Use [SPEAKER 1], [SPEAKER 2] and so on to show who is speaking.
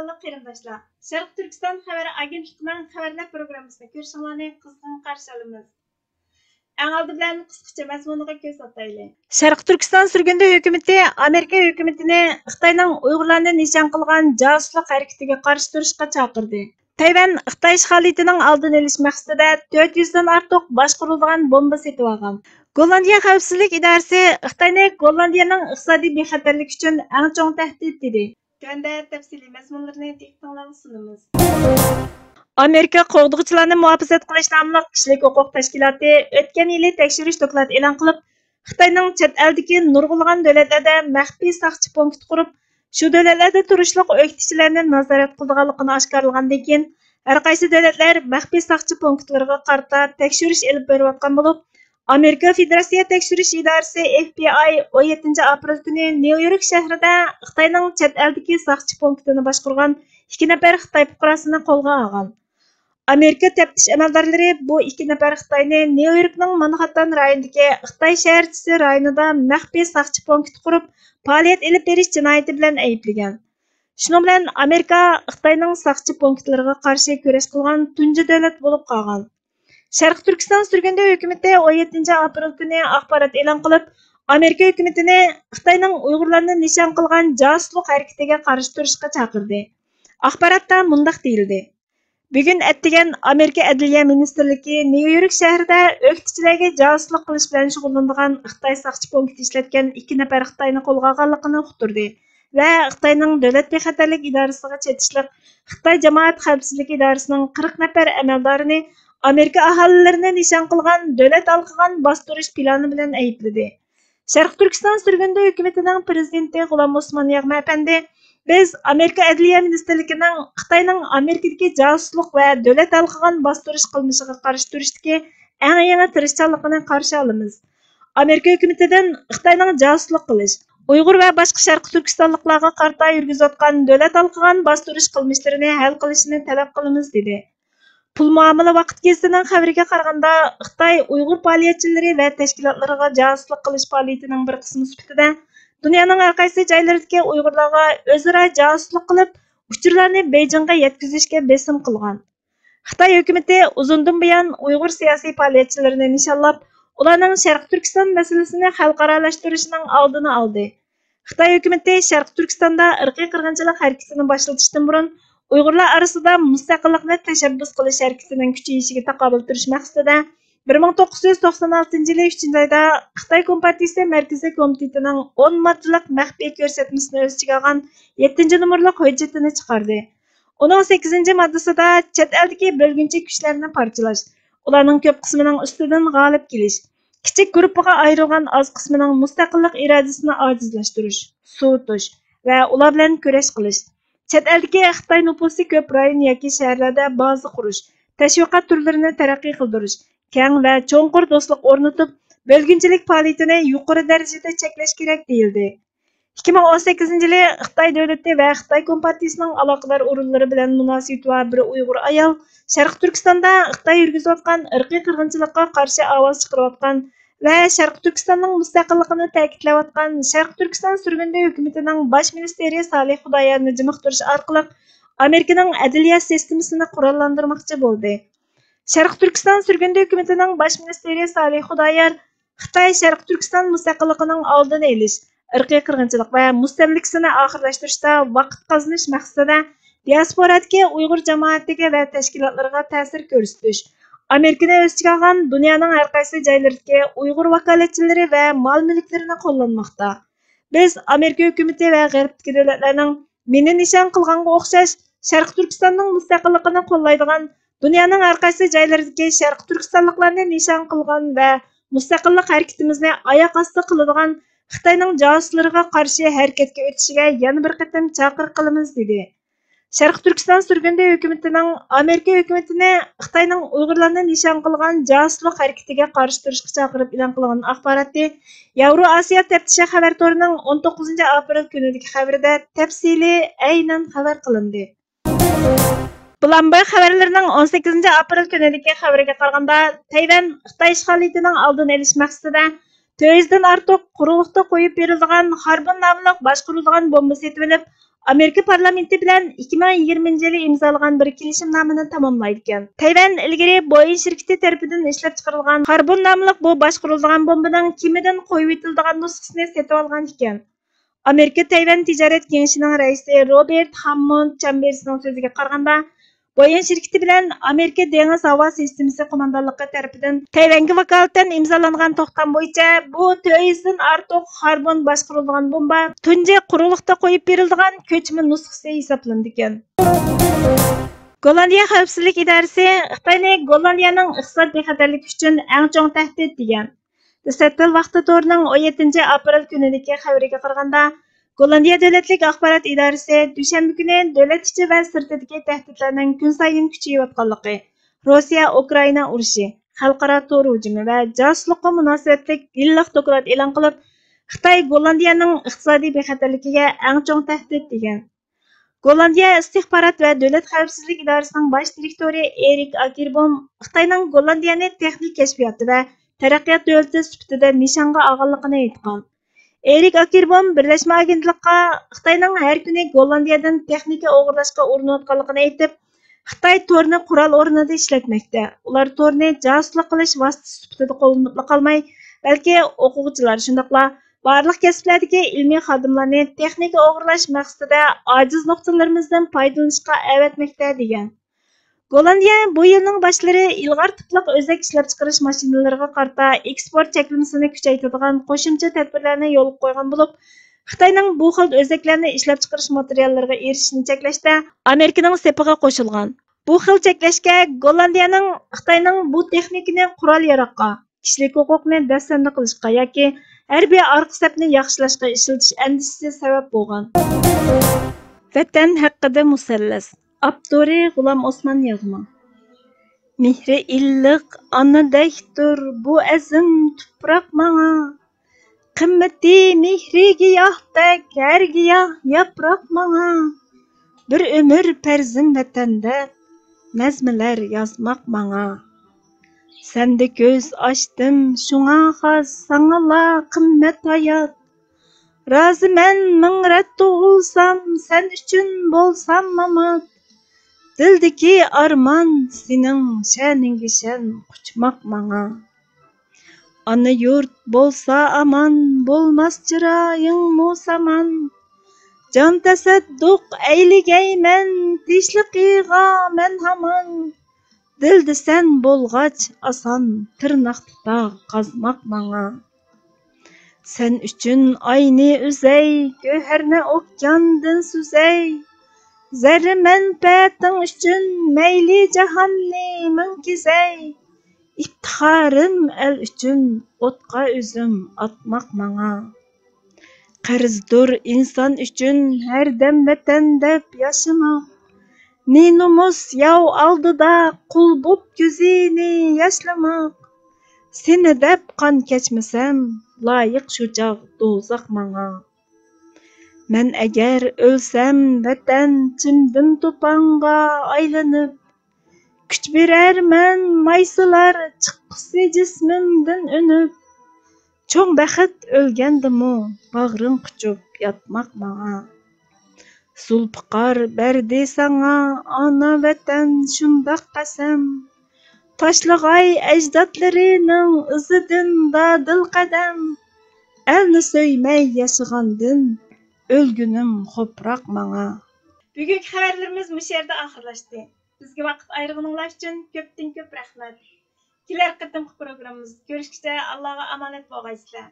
[SPEAKER 1] Salom qarindoshlar. Sharq Turkiston xabar agentligining xabarlar programmasini ko'rishinglarni qizg'in qarshi olamiz. Eng oldi bilan qisqacha mazmuniga ko'z ataylik. Sharq Turkiston surgundi hukumatı Amerika hukumatini Xitoyning Uyg'urlarni nishon qilgan josuslik harakatiga qarshi turishga chaqirdi. Tayvan Xitoy ishg'oliyatining oldini olish maqsadida 400 dan ortiq boshqarilgan bomba setib olgan. Gollandiya xavfsizlik idorasi Xitoyni Gollandiyaning iqtisodiy bexatarligi uchun eng chong tahdid dedi. Tövəndə təfsili məzmunlarını diqqətinizə sunumuz. Amerika qoğduqçularını muhafizət qilish nomli kishilik huquq tashkiloti o'tgan yili tekshirish doklad e'lon qilib, Xitoyning chet eldagi nurg'ulg'an davlatlarda maxfiy saqchi punkt qurib, shu davlatlarda turishliq o'qituvchilarni nazorat qilganligini oshkorlagandan keyin, har qaysi davlatlar maxfiy saqchi punktlariga qarata tekshirish olib berayotgan bo'lib, Amerika Federatsiya tekshirish idorasi FBI 17 aprel kuni Nyu-York shahrida Xitoyning chet eldagi saqchi punktini boshqargan 2 nafar Xitoy fuqarosini qo'lga olgan. Amerika taftish amaldorlari bu 2 nafar Xitoyni Nyu-Yorkning Manhattan rayonidagi Xitoy shaharchisi rayonida maxfiy saqchi punkt qurib, faoliyat olib berish jinoyati bilan ayblagan. Shuning bilan Amerika Xitoyning saqchi punktlariga qarshi kurash qilgan tunji davlat bo'lib qolgan. Sharq Turkiston surgundi hukumatı 17 aprel kuni axborot e'lon qilib, Amerika hukumatini Xitoyning Uyg'urlarni nishon qilgan josuslik harakatiga qarshi turishga chaqirdi. Axborotda mundaq deyildi. Bugun atdigan Amerika Adliya ministrligi Nyu-York shahrida o'qituvchilarga josuslik qilish bilan shug'ullanadigan Xitoy saqchi punkti ishlatgan 2 nafar Xitoyni qo'lga olganligini uqtirdi va Xitoyning davlat bexatarlik idorasiga chetishliq Xitoy jamoat xavfsizlik idorasining 40 nafar amaldorini Amerika aholilarini nishon qilgan davlat alqigan bostirish plani bilan aybladi. Sharq Turkiston surgundi hukumatining prezidenti G'ulom Usmon Yag'ma apandi, biz Amerika Adliya ministrligining Xitoyning Amerikadagi josuslik va davlat alqigan bostirish qilmishiga qarshi turishdagi eng yangi tirishchanligini qarshi olamiz. Amerika hukumatidan Xitoyning josuslik qilish, Uyg'ur va boshqa Sharq Turkistonliklarga qarata yurgizayotgan davlat alqigan bostirish qilmishlarini hal qilishini talab qilamiz dedi. Pul muomala vaqt gazetining xabariga qaraganda, Xitoy Uyg'ur faoliyatchilari va tashkilotlariga josuslik qilish faoliyatining bir qismi sifatida dunyoning har qaysi joylaridagi Uyg'urlarga o'zaro josuslik qilib, uchurlarni Beijingga yetkazishga besim qilgan. Xitoy hukumatı uzundan buyon Uyg'ur siyosiy faoliyatchilarini nishonlab, ularning Sharq Turkiston masalasini xalqaralashtirishining oldini oldi. Xitoy hukumatı Sharq Turkistonda irqiy qirg'inchilik harakatini boshlatishdan burun Uyg'urlar orasida mustaqillikni tashabbus qilish harakatining kuchayishiga taqobil turish maqsadida 1996 yili 3-oyda Xitoy Kompartiyasi Markaziy komitetining 10 moddalik maxfiy ko'rsatmasini o'z ichiga olgan 7-nomerlik hujjatini chiqardi. Uning 8-moddasida chet eldagi bo'lginchi kuchlarni parchalash, ularning ko'p qismining ustidan g'olib kelish, kichik guruhga ayrilgan oz qismining mustaqillik irodasini ojizlashtirish, suvutish va ular bilan kurash qilish, chet eldagi Xitoy nufusi ko'p rayon yoki shaharlarda baza qurish, tashviqot turlarini taraqqiy qildirish, keng va cho'nqur do'stlik o'rnatib, bo'lginchilik faoliyatini yuqori darajada cheklash kerak deyildi. 2018 yili Xitoy davlati va Xitoy Kompartiyasining aloqador o'rinlari bilan munosabati bor bir Uyg'ur ayol Sharq Turkistonda Xitoy yurgizayotgan irqiy qirg'inchilikqa qarshi ovoz chiqarayotgan va Sharq Turkistonning mustaqilligini ta'kidlayotgan Sharq Turkiston surgundi hukumatining bosh ministri Salih Xudoyorni jimiqtirish orqali Amerikaning adliya sistemasini qurollantirmoqchi bo'ldi. Sharq Turkiston surgundi hukumatining bosh ministri Salih Xudoyor Xitoy Sharq Turkiston mustaqilligining oldini olish, irqiy qirg'inchilik va mustamlikasini oxirlashtirishda vaqt qozonish maqsadida diasporadagi Uyg'ur jamoatiga va tashkilotlariga ta'sir ko'rsatish, Amerikani o'z ichiga olgan dunyoning har qaysi joylaridagi Uyg'ur vakolatchilari va mol-mulklarini qo'llanmoqda. Biz Amerika hukumati va g'arbdagi davlatlarning meni nishon qilganga o'xshash Sharq Turkistonning mustaqilligini qo'llaydigan dunyoning har qaysi joylaridagi Sharq Turkistonliklarni nishon qilgan va mustaqillik harakatimizni oyoq osti qiladigan Xitoyning josuslariga qarshi harakatga o'tishiga yana bir qatam chaqiriq qilamiz dedi. Sharq Turkiston surgundi hukumatining Amerika hukumatini Xitoyning Uyg'urlarni nishon qilgan josuslik harakatiga qarshi turishga chaqirib e'lon qilgan axborotni Yevroasiyo taftishi xabar torining 19 aprel kunidagi xabarida tafsili aynan xabar qilindi. Bloomberg xabarlarining 18 aprel kunidagi xabariga qaraganda, Tayvan Xitoy ishg'oliyatining oldini olish maqsadida 400 dan ortiq quruqda qo'yib berilgan Harbin nomli boshqarilgan bomba setib olib, Amerika parlamenti bilan 2020-yili imzalagan bir kelishimnomani tamomlaydi ekan. Tayvan ilgari Boeing şirketi tarafidan ishlab chiqarilgan karbon nomli bu boshqarilgan bombaning kemidan qo'yib etiladigan nusxasini sotib olgan ekan. Amerika Tayvan tijorat kengashining raisi Robert Hammond Chambersning so'ziga qaraganda, Boeing şirketi bilan Amerika dengiz havo sistemasi qo'mondonligi tarafidan Tayvanga vakolatan imzolangan to'xtam bo'yicha bu 400 dan ortiq karbon boshqarilgan bomba tunji quruqlikda qo'yib beriladigan ko'chma nusxasi hisoblanadi ekan. Gollandiya xavfsizlik idorasi Xitoyni Gollandiyaning iqtisod bexatarligi uchun eng chong tahdid degan. Dastlabki vaqtda to'rining 17 aprel kunidagi xabariga qaraganda, Gollandiya davlatlik axborot idorasi dushanba kuni davlat ichi va sirtidagi tahdidlarning kun sayin kuchayayotganligi, Rossiya Ukraina urushi, xalqaro tor hujumi va josuslikqa munosabatli yillik doklad e'lon qilib, Xitoy Gollandiyaning iqtisodiy bexatarligiga eng chong tahdid degan. Gollandiya istixborot va davlat xavfsizlik idorasining bosh direktori Erik Akirbohm Xitoyning Gollandiyani texnik kashfiyoti va taraqqiyot davlati sifatida nishonga olganligini aytgan. Erik Akirbohm Birlashma agentlikqa Xitoyning har kuni Gollandiyadan texnika o'g'irlashga urinayotganligini aytib, Xitoy torni qurol o'rnida ishlatmoqda. Ular torni josuslik qilish vositasi sifatida qo'llanib qolmay, balki o'quvchilar shundaqla barliq kasblardagi ilmiy xodimlarni texnika o'g'irlash maqsadida ojiz nuqtalarimizdan foydalanishga avatmoqda degan. Gollandiya bu yilning boshlari ilg'or tipliq o'zak ishlab chiqarish mashinalariga qarata eksport cheklamasini kuchaytiradigan qo'shimcha tadbirlarni yo'l qo'ygan bo'lib, Xitoyning bu xil o'zaklarni ishlab chiqarish materiallariga erishishni cheklashda Amerikaning sepiga qo'shilgan. Bu xil cheklashga Gollandiyaning Xitoyning bu texnikani qurol-yarog'ga, kishilik huquqni dasturni qilishga yoki harbiy orqa sapni yaxshilashga ishlatish andishasi sabab bo'lgan. Vatan haqida musallas. Abduri G'ulom Osmon yozma. Mehri illiq onadekdir bu azim tuproq manga. Qimmati mehri giyohdek har giyoh yaproq manga. Bir ömür farzim vatanda nazmilar yozmoq manga. Sende ko'z ochdim shunga xos sangala qimmat hayot. Raziman ming rat tug'ilsam sen uchun bo'lsam mamot. Dildeki arman senin şəningi şən quchmoq manga. Ana yurt bolsa aman, bolmaz çırayın musaman. Can tasadduq eyligeymen, tishliqiga men haman. Dildi sen bolğaç asan, tırnaqda qazmoq manga. Sen üçün ayni üzey, göherni okyandan süzey. Zerre menfaatin üçün meyli cahanni münkizey. İftiharım el üçün otqa üzüm atmaq manga. Qarzdur insan üçün her dem vatan deb yaşamaq. Ne nomus yav aldıda qul bop gözini yaşlamaq. Seni deb qan keçmesem, layık şu çağ dozaq manga. Men eğer ölsem vatan çimdim topanğa aylanıp, güç berermen maysalar çıqqısı cismimden önüp. Çoğ baxit ölgendimu bağrın quchup yatmaq manga. Zulpiqar berdi sana ana vatan şundaq qasam. Taşlıgay ecdatlarının izidin dadil qadam. Elni söymey yaşagandın ölgünüm xopraq manga. Bugünkü xabarlarimiz bu yerda oxirlashdi. Bizga vaqt ayirganinglar uchun ko'pdan ko'p rahmat. Kelar qatimqi programmamiz ko'rishguncha Allohga omonat bo'lg'aysizlar.